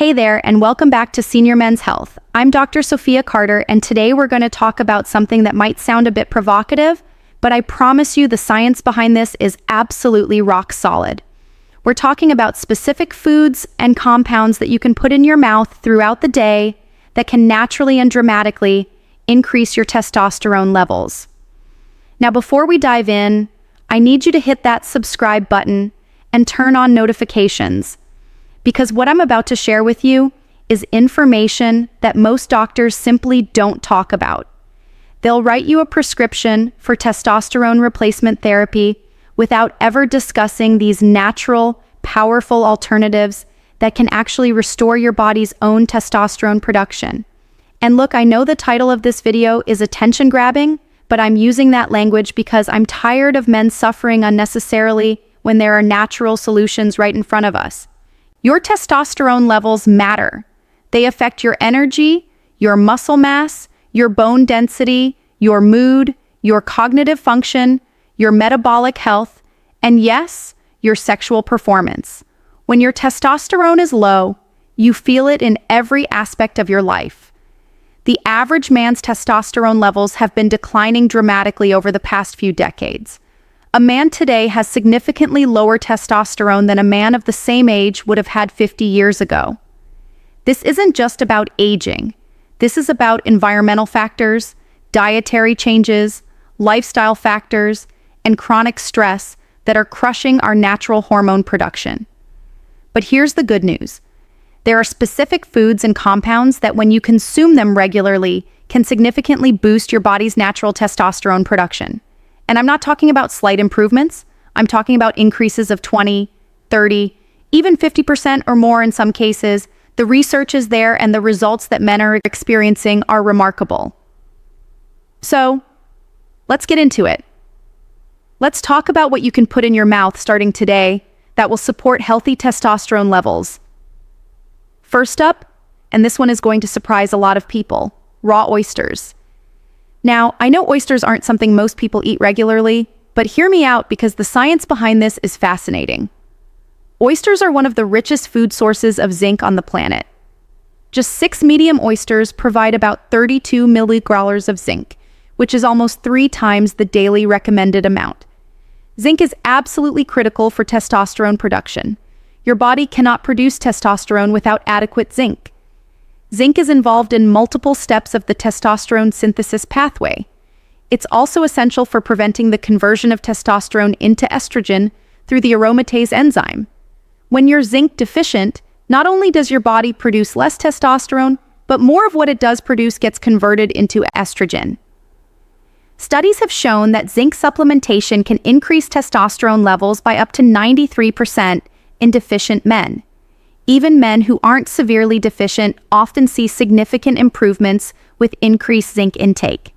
Hey there, and welcome back to Senior Men's Health. I'm Dr. Sofia Carter, and today we're going to talk about something that might sound a bit provocative, but I promise you the science behind this is absolutely rock solid. We're talking about specific foods and compounds that you can put in your mouth throughout the day that can naturally and dramatically increase your testosterone levels. Now, before we dive in, I need you to hit that subscribe button and turn on notifications, because what I'm about to share with you is information that most doctors simply don't talk about. They'll write you a prescription for testosterone replacement therapy without ever discussing these natural, powerful alternatives that can actually restore your body's own testosterone production. And look, I know the title of this video is attention-grabbing, but I'm using that language because I'm tired of men suffering unnecessarily when there are natural solutions right in front of us. Your testosterone levels matter. They affect your energy, your muscle mass, your bone density, your mood, your cognitive function, your metabolic health, and yes, your sexual performance. When your testosterone is low, you feel it in every aspect of your life. The average man's testosterone levels have been declining dramatically over the past few decades. A man today has significantly lower testosterone than a man of the same age would have had 50 years ago. This isn't just about aging. This is about environmental factors, dietary changes, lifestyle factors, and chronic stress that are crushing our natural hormone production. But here's the good news. There are specific foods and compounds that when you consume them regularly can significantly boost your body's natural testosterone production. And I'm not talking about slight improvements. I'm talking about increases of 20, 30, even 50% or more in some cases. The research is there and the results that men are experiencing are remarkable. So, let's get into it. Let's talk about what you can put in your mouth starting today that will support healthy testosterone levels. First up, and this one is going to surprise a lot of people, raw oysters. Now, I know oysters aren't something most people eat regularly, but hear me out because the science behind this is fascinating. Oysters are one of the richest food sources of zinc on the planet. Just 6 medium oysters provide about 32 milligrams of zinc, which is almost 3 times the daily recommended amount. Zinc is absolutely critical for testosterone production. Your body cannot produce testosterone without adequate zinc. Zinc is involved in multiple steps of the testosterone synthesis pathway. It's also essential for preventing the conversion of testosterone into estrogen through the aromatase enzyme. When you're zinc deficient, not only does your body produce less testosterone, but more of what it does produce gets converted into estrogen. Studies have shown that zinc supplementation can increase testosterone levels by up to 93% in deficient men. Even men who aren't severely deficient often see significant improvements with increased zinc intake.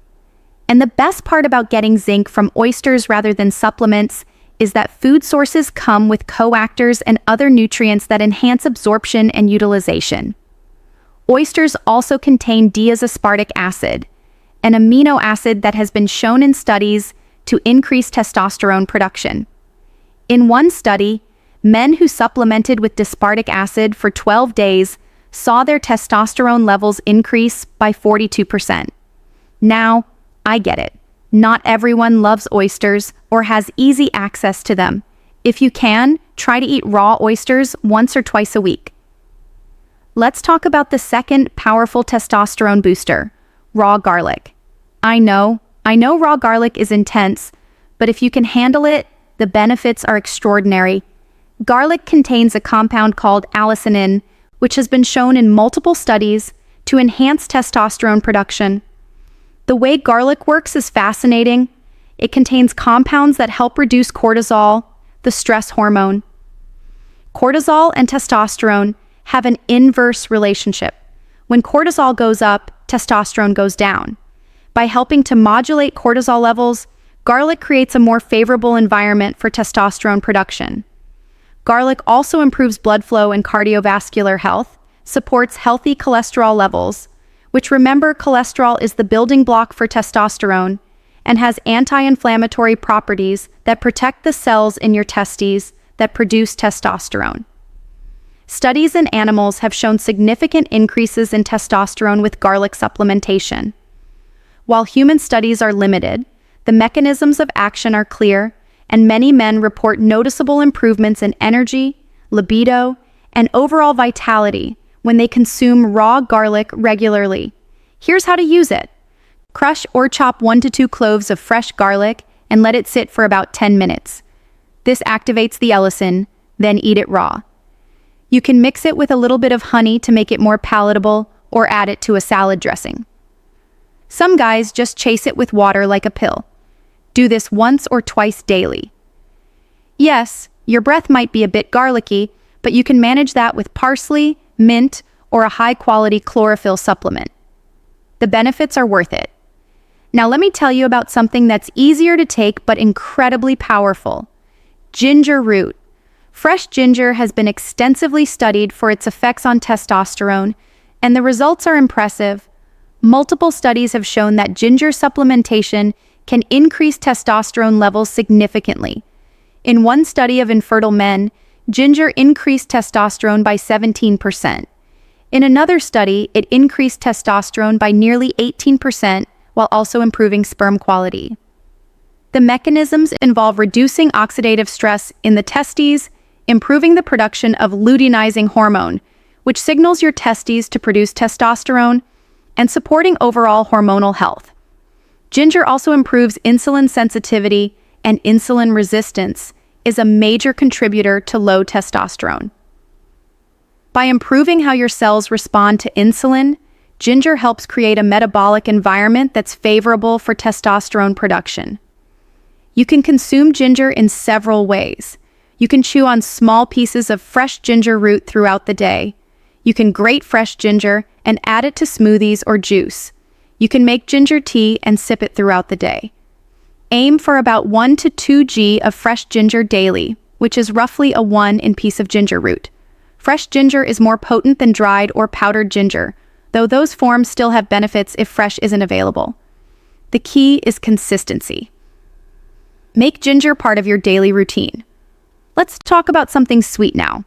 And the best part about getting zinc from oysters rather than supplements is that food sources come with coactors and other nutrients that enhance absorption and utilization. Oysters also contain diazaspartic acid, an amino acid that has been shown in studies to increase testosterone production. In one study, men who supplemented with aspartic acid for 12 days saw their testosterone levels increase by 42%. Now, I get it. Not everyone loves oysters or has easy access to them. If you can, try to eat raw oysters once or twice a week. Let's talk about the second powerful testosterone booster, raw garlic. I know raw garlic is intense, but if you can handle it, the benefits are extraordinary. Garlic contains a compound called allicin, which has been shown in multiple studies to enhance testosterone production. The way garlic works is fascinating. It contains compounds that help reduce cortisol, the stress hormone. Cortisol and testosterone have an inverse relationship. When cortisol goes up, testosterone goes down. By helping to modulate cortisol levels, garlic creates a more favorable environment for testosterone production. Garlic also improves blood flow and cardiovascular health, supports healthy cholesterol levels, which, remember, cholesterol is the building block for testosterone, and has anti-inflammatory properties that protect the cells in your testes that produce testosterone. Studies in animals have shown significant increases in testosterone with garlic supplementation. While human studies are limited, the mechanisms of action are clear, and many men report noticeable improvements in energy, libido, and overall vitality when they consume raw garlic regularly. Here's how to use it. Crush or chop 1 to 2 cloves of fresh garlic and let it sit for about 10 minutes. This activates the allicin, then eat it raw. You can mix it with a little bit of honey to make it more palatable or add it to a salad dressing. Some guys just chase it with water like a pill. Do this once or twice daily. Yes, your breath might be a bit garlicky, but you can manage that with parsley, mint, or a high-quality chlorophyll supplement. The benefits are worth it. Now let me tell you about something that's easier to take but incredibly powerful. Ginger root. Fresh ginger has been extensively studied for its effects on testosterone, and the results are impressive. Multiple studies have shown that ginger supplementation can increase testosterone levels significantly. In one study of infertile men, ginger increased testosterone by 17%. In another study, it increased testosterone by nearly 18% while also improving sperm quality. The mechanisms involve reducing oxidative stress in the testes, improving the production of luteinizing hormone, which signals your testes to produce testosterone, and supporting overall hormonal health. Ginger also improves insulin sensitivity, and insulin resistance is a major contributor to low testosterone. By improving how your cells respond to insulin, ginger helps create a metabolic environment that's favorable for testosterone production. You can consume ginger in several ways. You can chew on small pieces of fresh ginger root throughout the day. You can grate fresh ginger and add it to smoothies or juice. You can make ginger tea and sip it throughout the day. Aim for about 1 to 2 g of fresh ginger daily, which is roughly a 1 in piece of ginger root. Fresh ginger is more potent than dried or powdered ginger, though those forms still have benefits if fresh isn't available. The key is consistency. Make ginger part of your daily routine. Let's talk about something sweet now.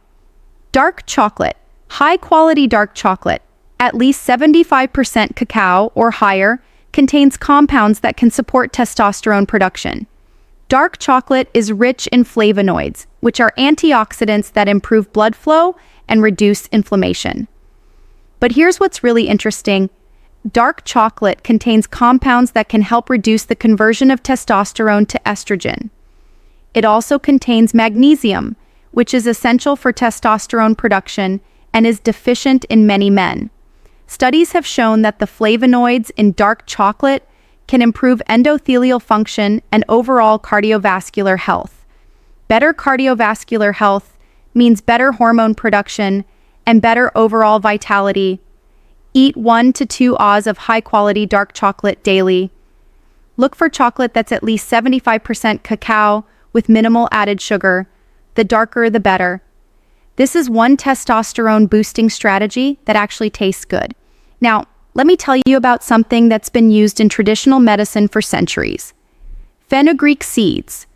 Dark chocolate. High-quality dark chocolate, at least 75% cacao or higher, contains compounds that can support testosterone production. Dark chocolate is rich in flavonoids, which are antioxidants that improve blood flow and reduce inflammation. But here's what's really interesting. Dark chocolate contains compounds that can help reduce the conversion of testosterone to estrogen. It also contains magnesium, which is essential for testosterone production and is deficient in many men. Studies have shown that the flavonoids in dark chocolate can improve endothelial function and overall cardiovascular health. Better cardiovascular health means better hormone production and better overall vitality. Eat 1 to 2 oz of high-quality dark chocolate daily. Look for chocolate that's at least 75% cacao with minimal added sugar. The darker, the better. This is one testosterone-boosting strategy that actually tastes good. Now, let me tell you about something that's been used in traditional medicine for centuries. Fenugreek seeds.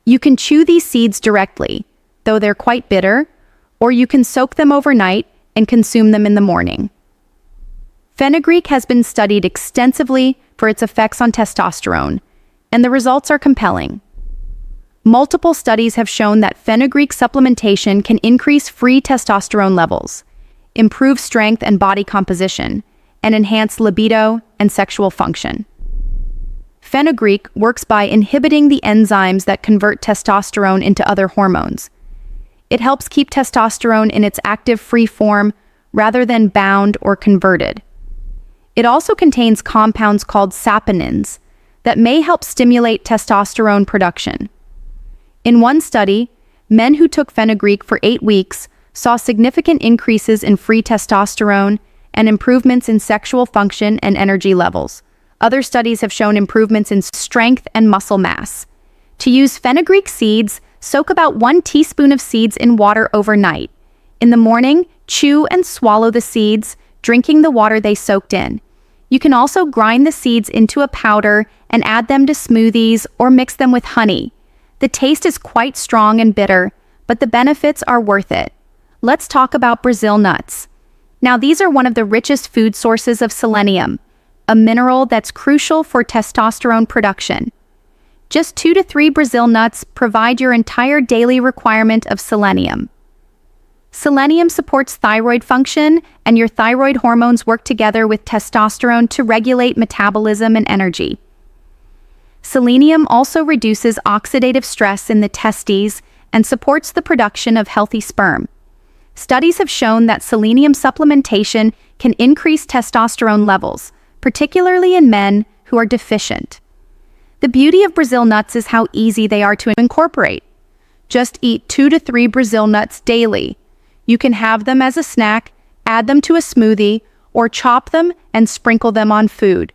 You can chew these seeds directly, though they're quite bitter, or you can soak them overnight and consume them in the morning. Fenugreek has been studied extensively for its effects on testosterone, and the results are compelling. Multiple studies have shown that fenugreek supplementation can increase free testosterone levels, improve strength and body composition, and enhance libido and sexual function. Fenugreek works by inhibiting the enzymes that convert testosterone into other hormones. It helps keep testosterone in its active free form rather than bound or converted. It also contains compounds called saponins that may help stimulate testosterone production. In one study, men who took fenugreek for 8 weeks saw significant increases in free testosterone and improvements in sexual function and energy levels. Other studies have shown improvements in strength and muscle mass. To use fenugreek seeds, soak about 1 teaspoon of seeds in water overnight. In the morning, chew and swallow the seeds, drinking the water they soaked in. You can also grind the seeds into a powder and add them to smoothies or mix them with honey. The taste is quite strong and bitter, but the benefits are worth it. Let's talk about Brazil nuts. Now, these are one of the richest food sources of selenium, a mineral that's crucial for testosterone production. Just 2 to 3 Brazil nuts provide your entire daily requirement of selenium. Selenium supports thyroid function, and your thyroid hormones work together with testosterone to regulate metabolism and energy. Selenium also reduces oxidative stress in the testes and supports the production of healthy sperm. Studies have shown that selenium supplementation can increase testosterone levels, particularly in men who are deficient. The beauty of Brazil nuts is how easy they are to incorporate. Just eat 2 to 3 Brazil nuts daily. You can have them as a snack, add them to a smoothie, or chop them and sprinkle them on food.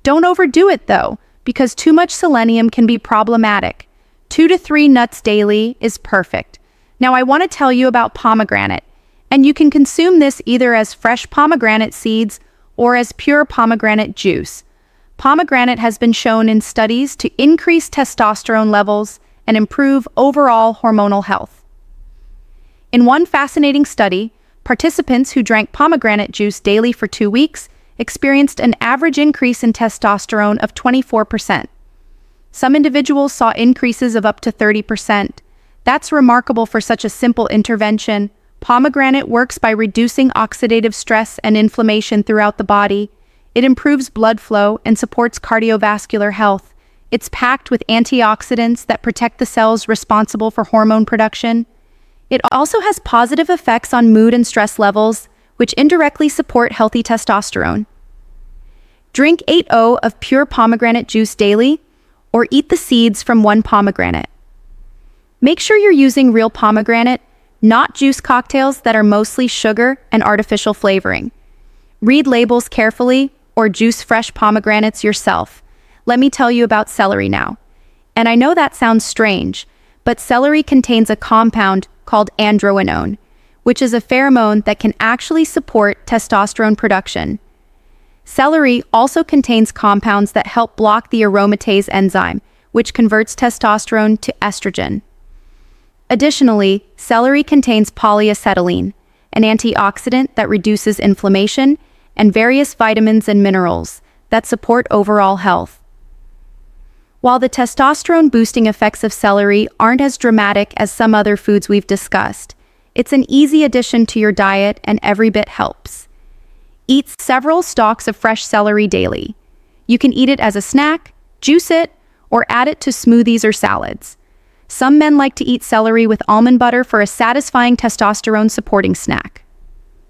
Don't overdo it though, because too much selenium can be problematic. 2 to 3 nuts daily is perfect. Now I want to tell you about pomegranate, and you can consume this either as fresh pomegranate seeds or as pure pomegranate juice. Pomegranate has been shown in studies to increase testosterone levels and improve overall hormonal health. In one fascinating study, participants who drank pomegranate juice daily for 2 weeks experienced an average increase in testosterone of 24%. Some individuals saw increases of up to 30%. That's remarkable for such a simple intervention. Pomegranate works by reducing oxidative stress and inflammation throughout the body. It improves blood flow and supports cardiovascular health. It's packed with antioxidants that protect the cells responsible for hormone production. It also has positive effects on mood and stress levels, which indirectly support healthy testosterone. Drink 8 of pure pomegranate juice daily, or eat the seeds from 1 pomegranate. Make sure you're using real pomegranate, not juice cocktails that are mostly sugar and artificial flavoring. Read labels carefully or juice fresh pomegranates yourself. Let me tell you about celery now. And I know that sounds strange, but celery contains a compound called androquinone, which is a pheromone that can actually support testosterone production. Celery also contains compounds that help block the aromatase enzyme, which converts testosterone to estrogen. Additionally, celery contains polyacetylene, an antioxidant that reduces inflammation, and various vitamins and minerals that support overall health. While the testosterone-boosting effects of celery aren't as dramatic as some other foods we've discussed, it's an easy addition to your diet and every bit helps. Eat several stalks of fresh celery daily. You can eat it as a snack, juice it, or add it to smoothies or salads. Some men like to eat celery with almond butter for a satisfying testosterone-supporting snack.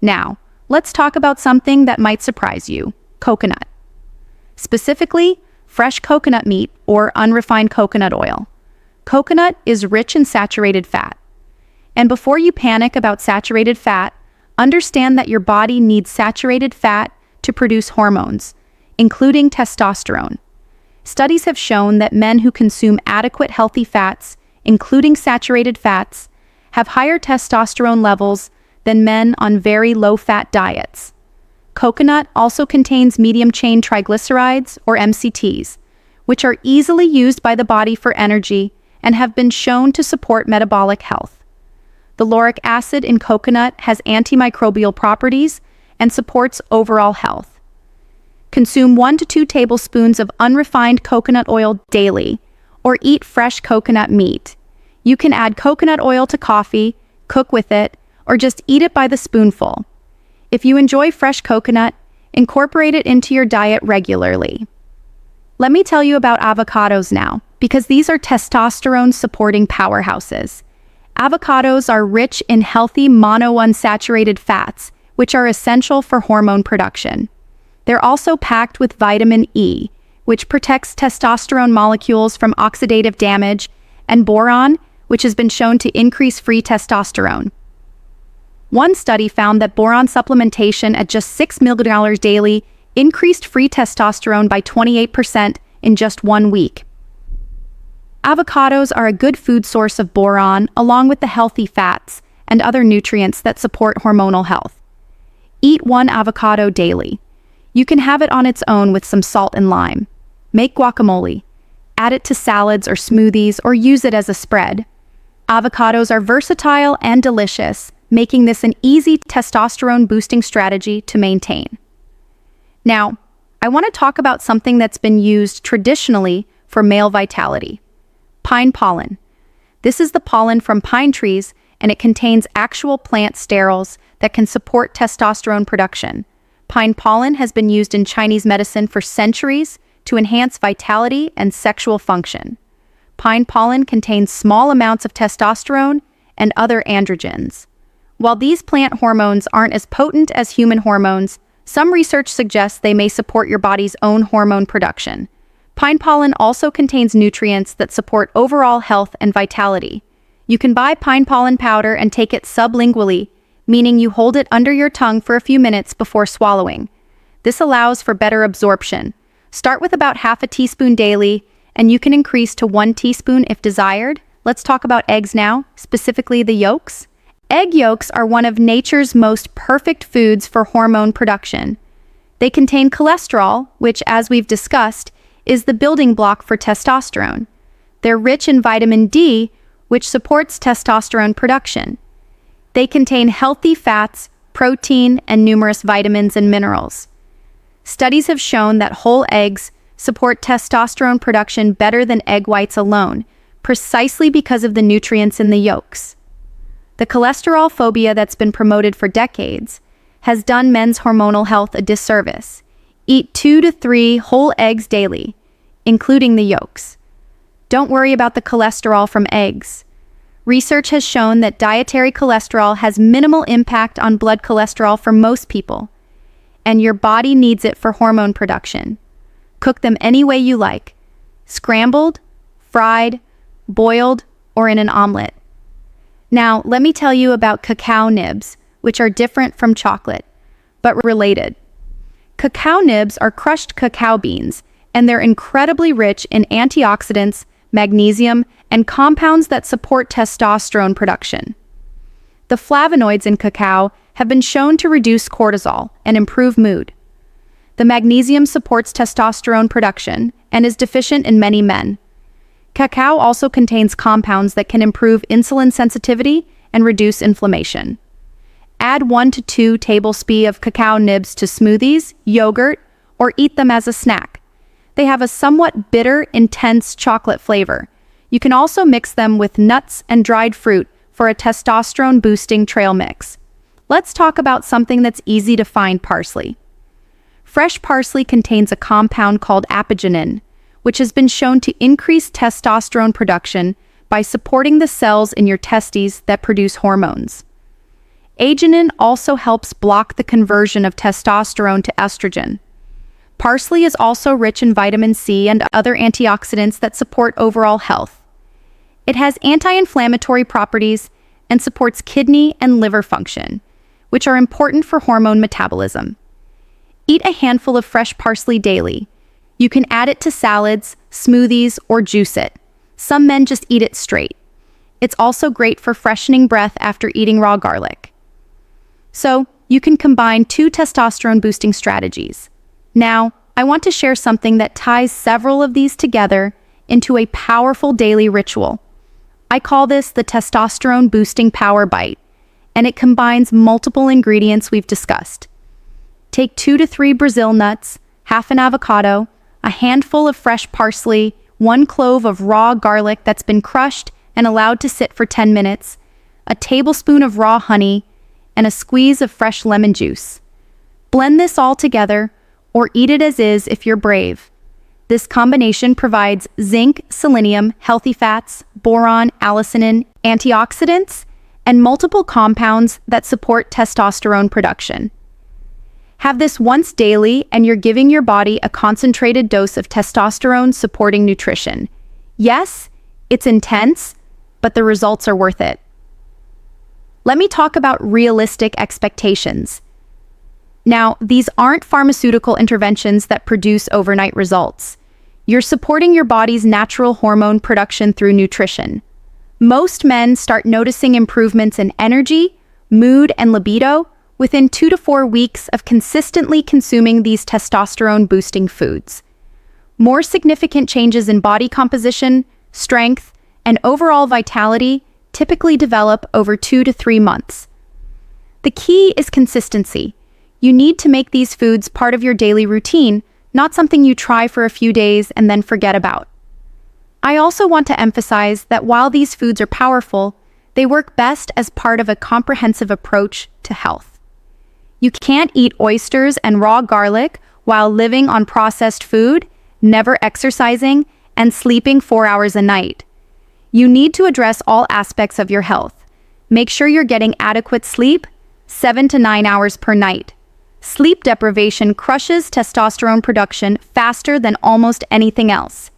Now, let's talk about something that might surprise you: coconut. Specifically, fresh coconut meat or unrefined coconut oil. Coconut is rich in saturated fat. And before you panic about saturated fat, understand that your body needs saturated fat to produce hormones, including testosterone. Studies have shown that men who consume adequate healthy fats, including saturated fats, have higher testosterone levels than men on very low-fat diets. Coconut also contains medium-chain triglycerides, or MCTs, which are easily used by the body for energy and have been shown to support metabolic health. The lauric acid in coconut has antimicrobial properties and supports overall health. Consume 1 to 2 tablespoons of unrefined coconut oil daily, or eat fresh coconut meat. You can add coconut oil to coffee, cook with it, or just eat it by the spoonful. If you enjoy fresh coconut, incorporate it into your diet regularly. Let me tell you about avocados now, because these are testosterone-supporting powerhouses. Avocados are rich in healthy monounsaturated fats, which are essential for hormone production. They're also packed with vitamin E, which protects testosterone molecules from oxidative damage, and boron, which has been shown to increase free testosterone. One study found that boron supplementation at just 6 mg daily increased free testosterone by 28% in just 1 week. Avocados are a good food source of boron, along with the healthy fats and other nutrients that support hormonal health. Eat 1 avocado daily. You can have it on its own with some salt and lime. Make guacamole. Add it to salads or smoothies, or use it as a spread. Avocados are versatile and delicious, making this an easy testosterone-boosting strategy to maintain. Now, I want to talk about something that's been used traditionally for male vitality: pine pollen. This is the pollen from pine trees, and it contains actual plant sterols that can support testosterone production. Pine pollen has been used in Chinese medicine for centuries to enhance vitality and sexual function. Pine pollen contains small amounts of testosterone and other androgens. While these plant hormones aren't as potent as human hormones, some research suggests they may support your body's own hormone production. Pine pollen also contains nutrients that support overall health and vitality. You can buy pine pollen powder and take it sublingually, meaning you hold it under your tongue for a few minutes before swallowing. This allows for better absorption. Start with about half a teaspoon daily, and you can increase to 1 teaspoon if desired. Let's talk about eggs now, specifically the yolks. Egg yolks are one of nature's most perfect foods for hormone production. They contain cholesterol, which, as we've discussed, is the building block for testosterone. They're rich in vitamin D, which supports testosterone production. They contain healthy fats, protein, and numerous vitamins and minerals. Studies have shown that whole eggs support testosterone production better than egg whites alone, precisely because of the nutrients in the yolks. The cholesterol phobia that's been promoted for decades has done men's hormonal health a disservice. Eat 2 to 3 whole eggs daily, including the yolks. Don't worry about the cholesterol from eggs. Research has shown that dietary cholesterol has minimal impact on blood cholesterol for most people, and your body needs it for hormone production. Cook them any way you like: scrambled, fried, boiled, or in an omelet. Now, let me tell you about cacao nibs, which are different from chocolate, but related. Cacao nibs are crushed cacao beans, and they're incredibly rich in antioxidants, magnesium, and compounds that support testosterone production. The flavonoids in cacao have been shown to reduce cortisol and improve mood. The magnesium supports testosterone production and is deficient in many men. Cacao also contains compounds that can improve insulin sensitivity and reduce inflammation. Add 1 to 2 tablespoons of cacao nibs to smoothies, yogurt, or eat them as a snack. They have a somewhat bitter, intense chocolate flavor. You can also mix them with nuts and dried fruit for a testosterone-boosting trail mix. Let's talk about something that's easy to find: parsley. Fresh parsley contains a compound called apigenin, which has been shown to increase testosterone production by supporting the cells in your testes that produce hormones. Agenin also helps block the conversion of testosterone to estrogen. Parsley is also rich in vitamin C and other antioxidants that support overall health. It has anti-inflammatory properties and supports kidney and liver function, which are important for hormone metabolism. Eat a handful of fresh parsley daily. You can add it to salads, smoothies, or juice it. Some men just eat it straight. It's also great for freshening breath after eating raw garlic. So, you can combine 2 testosterone-boosting strategies. Now, I want to share something that ties several of these together into a powerful daily ritual. I call this the Testosterone Power Bite, and it combines multiple ingredients we've discussed. Take 2 to 3 Brazil nuts, half an avocado, a handful of fresh parsley, 1 clove of raw garlic that's been crushed and allowed to sit for 10 minutes, a tablespoon of raw honey, and a squeeze of fresh lemon juice. Blend this all together, or eat it as is if you're brave. This combination provides zinc, selenium, healthy fats, boron, allicin, antioxidants, and multiple compounds that support testosterone production. Have this once daily, and you're giving your body a concentrated dose of testosterone-supporting nutrition. Yes, it's intense, but the results are worth it. Let me talk about realistic expectations. Now, these aren't pharmaceutical interventions that produce overnight results. You're supporting your body's natural hormone production through nutrition. Most men start noticing improvements in energy, mood, and libido within 2 to 4 weeks of consistently consuming these testosterone-boosting foods. More significant changes in body composition, strength, and overall vitality typically develop over 2 to 3 months. The key is consistency. You need to make these foods part of your daily routine, not something you try for a few days and then forget about. I also want to emphasize that while these foods are powerful, they work best as part of a comprehensive approach to health. You can't eat oysters and raw garlic while living on processed food, never exercising, and sleeping 4 hours a night. You need to address all aspects of your health. Make sure you're getting adequate sleep, 7 to 9 hours per night. Sleep deprivation crushes testosterone production faster than almost anything else.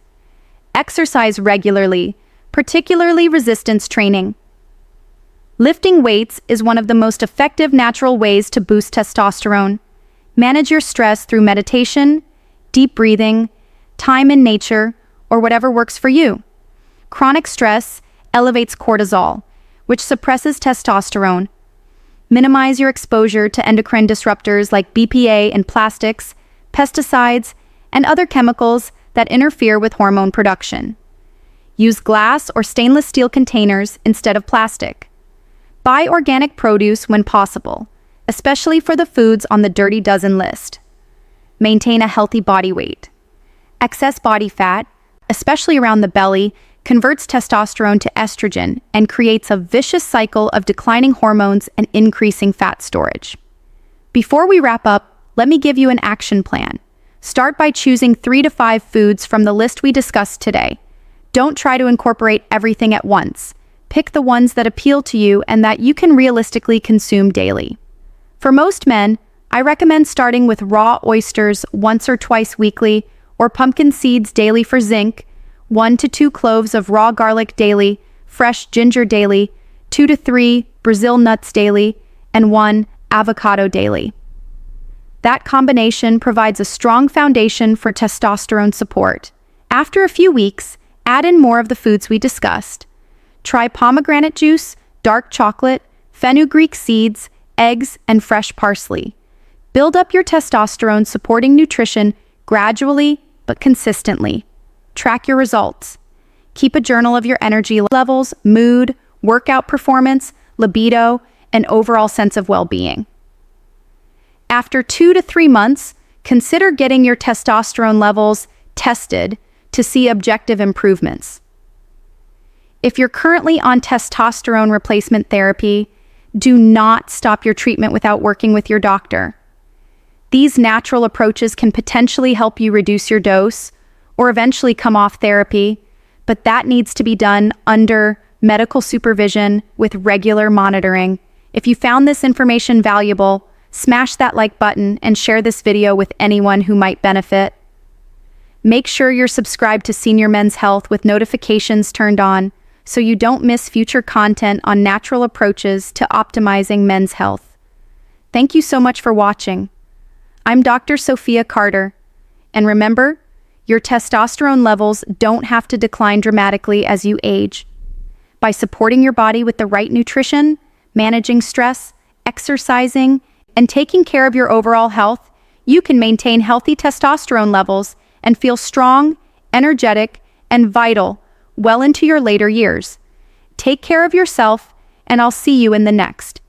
Exercise regularly, particularly resistance training. Lifting weights is one of the most effective natural ways to boost testosterone. Manage your stress through meditation, deep breathing, time in nature, or whatever works for you. Chronic stress elevates cortisol, which suppresses testosterone. Minimize your exposure to endocrine disruptors like BPA and plastics, pesticides, and other chemicals that interfere with hormone production. Use glass or stainless steel containers instead of plastic. Buy organic produce when possible, especially for the foods on the Dirty Dozen list. Maintain a healthy body weight. Excess body fat, especially around the belly, converts testosterone to estrogen and creates a vicious cycle of declining hormones and increasing fat storage. Before we wrap up, let me give you an action plan. Start by choosing 3 to 5 foods from the list we discussed today. Don't try to incorporate everything at once. Pick the ones that appeal to you and that you can realistically consume daily. For most men, I recommend starting with raw oysters once or twice weekly, or pumpkin seeds daily for zinc, 1 to 2 cloves of raw garlic daily, fresh ginger daily, 2 to 3 Brazil nuts daily, and 1 avocado daily. That combination provides a strong foundation for testosterone support. After a few weeks, add in more of the foods we discussed. Try pomegranate juice, dark chocolate, fenugreek seeds, eggs, and fresh parsley. Build up your testosterone-supporting nutrition gradually but consistently. Track your results. Keep a journal of your energy levels, mood, workout performance, libido, and overall sense of well-being. After 2 to 3 months, consider getting your testosterone levels tested to see objective improvements. If you're currently on testosterone replacement therapy, do not stop your treatment without working with your doctor. These natural approaches can potentially help you reduce your dose or eventually come off therapy, but that needs to be done under medical supervision with regular monitoring. If you found this information valuable, smash that like button and share this video with anyone who might benefit. Make sure you're subscribed to Senior Men's Health with notifications turned on so you don't miss future content on natural approaches to optimizing men's health. Thank you so much for watching. I'm Dr. Sofia Carter, and remember, your testosterone levels don't have to decline dramatically as you age. By supporting your body with the right nutrition, managing stress, exercising, and taking care of your overall health, you can maintain healthy testosterone levels and feel strong, energetic, and vital well into your later years. Take care of yourself, and I'll see you in the next.